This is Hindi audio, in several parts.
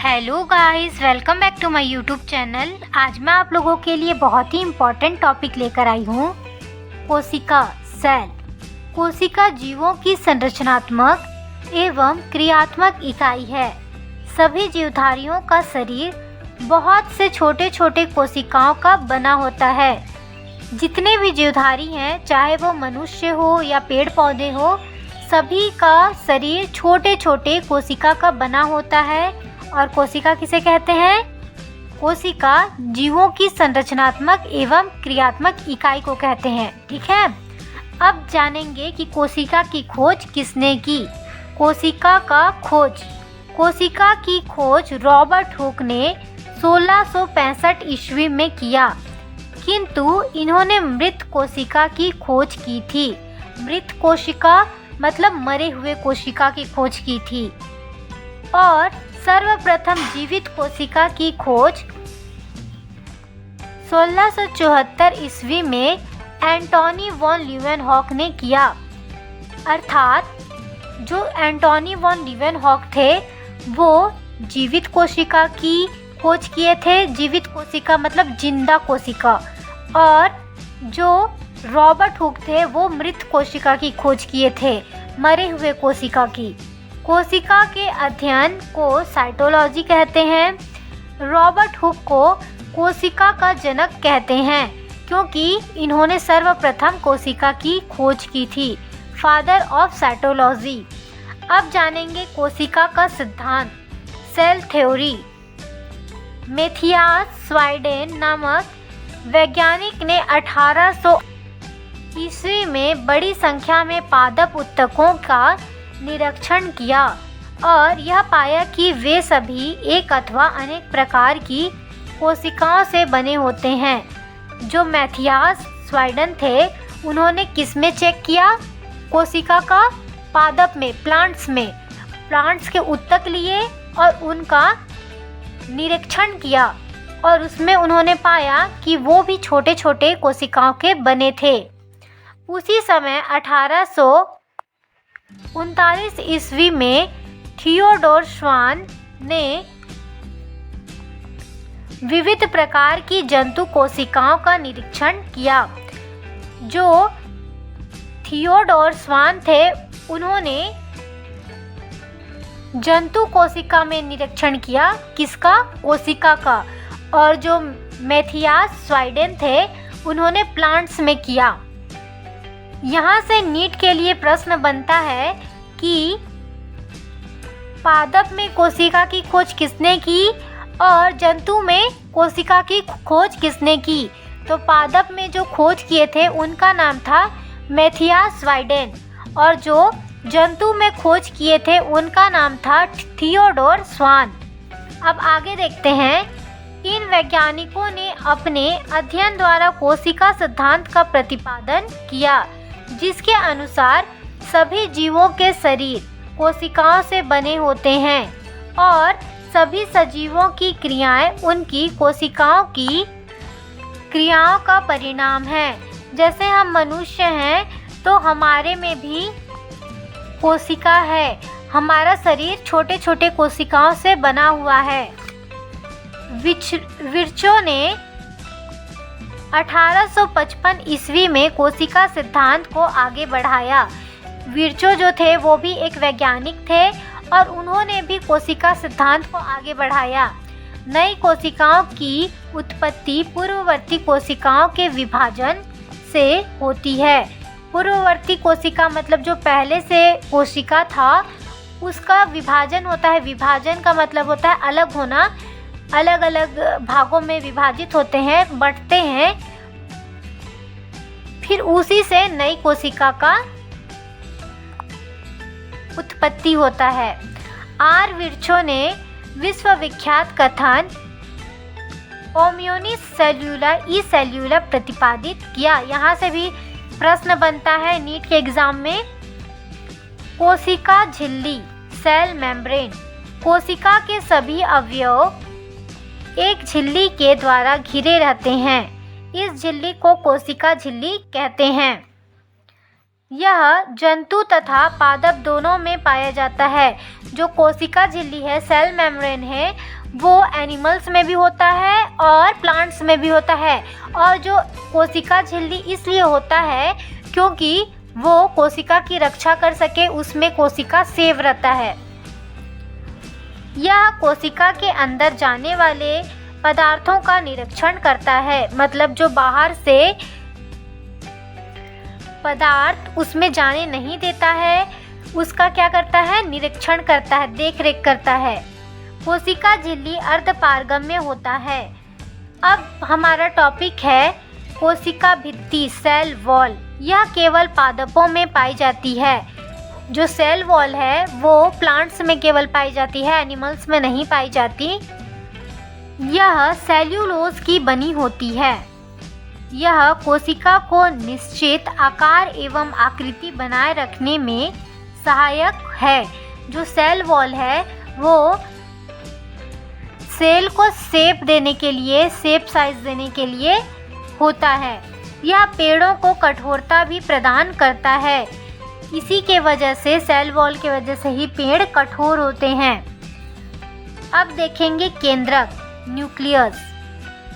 Hello guys, welcome back to my YouTube channel. आज मैं आप लोगों के लिए बहुत ही इम्पोर्टेंट टॉपिक लेकर आई हूँ, कोशिका सेल। कोशिका जीवों की संरचनात्मक एवं क्रियात्मक इकाई है। सभी जीवधारियों का शरीर बहुत से छोटे छोटे कोशिकाओं का बना होता है। जितने भी जीवधारी हैं, चाहे वो मनुष्य हो या पेड़ पौधे हो, सभी का शरीर छोटे छोटे कोशिका का बना होता है। और कोशिका किसे कहते हैं? कोशिका जीवों की संरचनात्मक एवं क्रियात्मक इकाई को कहते हैं। ठीक है, अब जानेंगे कि कोशिका की खोज किसने की। कोशिका का खोज, कोशिका की खोज रॉबर्ट हुक ने 1665 ईस्वी में किया, किंतु इन्होंने मृत कोशिका की खोज की थी। मृत कोशिका मतलब मरे हुए कोशिका की खोज की थी। और सर्वप्रथम जीवित कोशिका की खोज 1674 ईस्वी में एंटोनी वॉन लीeuwenhoek ने किया। अर्थात जो एंटोनी वॉन लीeuwenhoek थे वो जीवित कोशिका की खोज किए थे। जीवित कोशिका मतलब जिंदा कोशिका। और जो रॉबर्ट हुक थे वो मृत कोशिका की खोज किए थे, मरे हुए कोशिका की। कोशिका के अध्ययन को साइटोलॉजी कहते हैं। रॉबर्ट हुक को कोशिका का जनक कहते हैं क्योंकि इन्होंने सर्वप्रथम कोशिका की खोज की थी, फादर ऑफ साइटोलॉजी। अब जानेंगे कोशिका का सिद्धांत, सेल थ्योरी। मैथियास स्वाइडेन नामक वैज्ञानिक ने 1800 ईस्वी में बड़ी संख्या में पादप ऊतकों का निरीक्षण किया और यह पाया कि वे सभी एक अथवा अनेक प्रकार की कोशिकाओं से बने होते हैं। जो मैथियास स्वाइडेन थे उन्होंने किस में चेक किया? कोशिका का पादप में, प्लांट्स के ऊतक लिए और उनका निरीक्षण किया और उसमें उन्होंने पाया कि वो भी छोटे छोटे कोशिकाओं के बने थे। उसी समय 1839 ईस्वी में थियोडोर श्वान ने विविध प्रकार की जंतु कोशिकाओं का निरीक्षण किया। जो थियोडोर श्वान थे उन्होंने जंतु कोशिका में निरीक्षण किया, किसका? कोशिका का। और जो मैथियास स्वाइडेन थे उन्होंने प्लांट्स में किया। यहाँ से नीट के लिए प्रश्न बनता है कि पादप में कोशिका की खोज किसने की और जंतु में कोशिका की खोज किसने की? तो पादप में जो खोज किए थे उनका नाम था मैथियास स्वाइडेन और जो जंतु में खोज किए थे उनका नाम था थियोडोर श्वान। अब आगे देखते हैं। इन वैज्ञानिकों ने अपने अध्ययन द्वारा कोशिका सिद्धांत का प्रतिपादन किया, जिसके अनुसार सभी जीवों के शरीर कोशिकाओं से बने होते हैं और सभी सजीवों की क्रियाएं उनकी कोशिकाओं की क्रियाओं का परिणाम है। जैसे हम मनुष्य हैं तो हमारे में भी कोशिका है। हमारा शरीर छोटे छोटे कोशिकाओं से बना हुआ है। विर्चो ने 1855 ईस्वी में कोशिका सिद्धांत को आगे बढ़ाया। विर्चो जो थे वो भी एक वैज्ञानिक थे और उन्होंने भी कोशिका सिद्धांत को आगे बढ़ाया। नई कोशिकाओं की उत्पत्ति पूर्ववर्ती कोशिकाओं के विभाजन से होती है। पूर्ववर्ती कोशिका मतलब जो पहले से कोशिका था उसका विभाजन होता है। विभाजन का मतलब होता है अलग होना, अलग अलग भागों में विभाजित होते हैं, बढ़ते हैं, फिर उसी से नई कोशिका का उत्पत्ति होता है। आर विर्चो ने विश्वविख्यात कथन ओम्योनिस सेल्यूला ई सेल्यूला प्रतिपादित किया। यहाँ से भी प्रश्न बनता है नीट के एग्जाम में। कोशिका झिल्ली, सेल मेम्ब्रेन। कोशिका के सभी अवयव एक झिल्ली के द्वारा घिरे रहते हैं। इस झिल्ली को कोशिका झिल्ली कहते हैं। यह जंतु तथा पादप दोनों में पाया जाता है। जो कोशिका झिल्ली है, सेल मेम्ब्रेन है, वो एनिमल्स में भी होता है और प्लांट्स में भी होता है। और जो कोशिका झिल्ली इसलिए होता है क्योंकि वो कोशिका की रक्षा कर सके, उसमें कोशिका सेव रहता है। यह कोशिका के अंदर जाने वाले पदार्थों का निरीक्षण करता है, मतलब जो बाहर से पदार्थ उसमें जाने नहीं देता है, उसका क्या करता है, निरीक्षण करता है, देख रेख करता है। कोशिका झिल्ली अर्धपारगम्य होता है। अब हमारा टॉपिक है कोशिका भित्ति, सेल वॉल। यह केवल पादपों में पाई जाती है। जो सेल वॉल है वो प्लांट्स में केवल पाई जाती है, एनिमल्स में नहीं पाई जाती। यह सेल्यूलोज की बनी होती है। यह कोशिका को निश्चित आकार एवं आकृति बनाए रखने में सहायक है। जो सेल वॉल है वो सेल को शेप देने के लिए, शेप साइज देने के लिए होता है। यह पेड़ों को कठोरता भी प्रदान करता है। इसी के वजह से, सेल वॉल के वजह से ही पेड़ कठोर होते हैं। अब देखेंगे केंद्रक, न्यूक्लियस।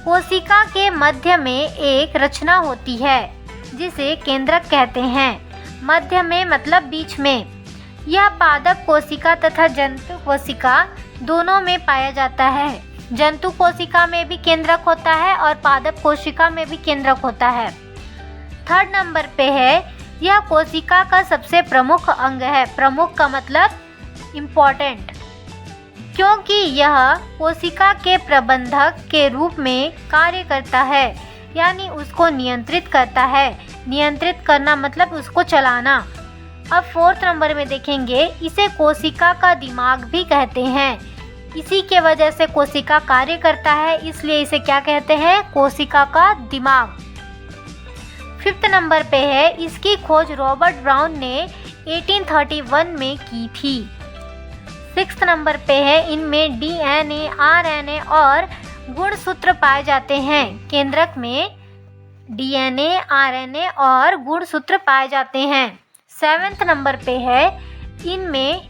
कोशिका के मध्य में एक रचना होती है जिसे केंद्रक कहते हैं। मध्य में मतलब बीच में। यह पादप कोशिका तथा जंतु कोशिका दोनों में पाया जाता है। जंतु कोशिका में भी केंद्रक होता है और पादप कोशिका में भी केंद्रक होता है। 3rd नंबर पे है, यह कोशिका का सबसे प्रमुख अंग है। प्रमुख का मतलब इम्पोर्टेंट, क्योंकि यह कोशिका के प्रबंधक के रूप में कार्य करता है, यानी उसको नियंत्रित करता है। नियंत्रित करना मतलब उसको चलाना। अब 4th नंबर में देखेंगे, इसे कोशिका का दिमाग भी कहते हैं। इसी के वजह से कोशिका कार्य करता है, इसलिए इसे क्या कहते हैं, कोशिका का दिमाग। 5th नंबर पे है, इसकी खोज रॉबर्ट ब्राउन ने 1831 में की थी। 6th नंबर पे है, इनमें डीएनए, आरएनए और गुणसूत्र पाए जाते हैं। केंद्रक में डीएनए, आरएनए और गुणसूत्र पाए जाते हैं। 7th नंबर पे है, इनमें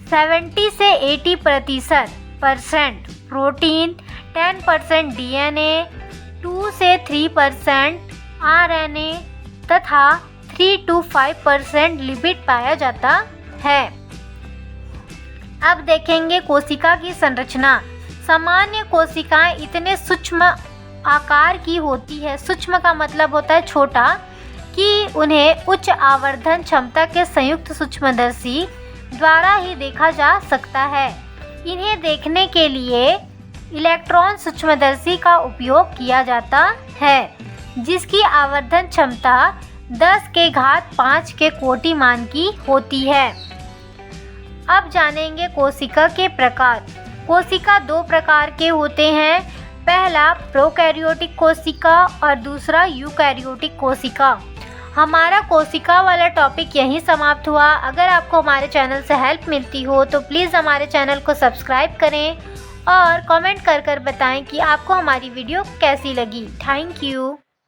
70 से 80% प्रोटीन, 10% डीएनए, 2 से 3% आरएनए तथा 3 to 5% लिपिड पाया जाता है। अब देखेंगे कोशिका की संरचना। सामान्य कोशिकाएं इतने सूक्ष्म आकार की होती है, सूक्ष्म का मतलब होता है छोटा, कि उन्हें उच्च आवर्धन क्षमता के संयुक्त सूक्ष्मदर्शी द्वारा ही देखा जा सकता है। इन्हें देखने के लिए इलेक्ट्रॉन सूक्ष्मदर्शी का उपयोग किया जाता है, जिसकी आवर्धन क्षमता 10⁵ के कोटि मान की होती है। अब जानेंगे कोशिका के प्रकार। कोशिका 2 प्रकार के होते हैं। पहला प्रोकैरियोटिक कोशिका और दूसरा यूकैरियोटिक कोशिका। हमारा कोशिका वाला टॉपिक यहीं समाप्त हुआ। अगर आपको हमारे चैनल से हेल्प मिलती हो तो प्लीज़ हमारे चैनल को सब्सक्राइब करें और कमेंट कर बताएं कि आपको हमारी वीडियो कैसी लगी। Thank you.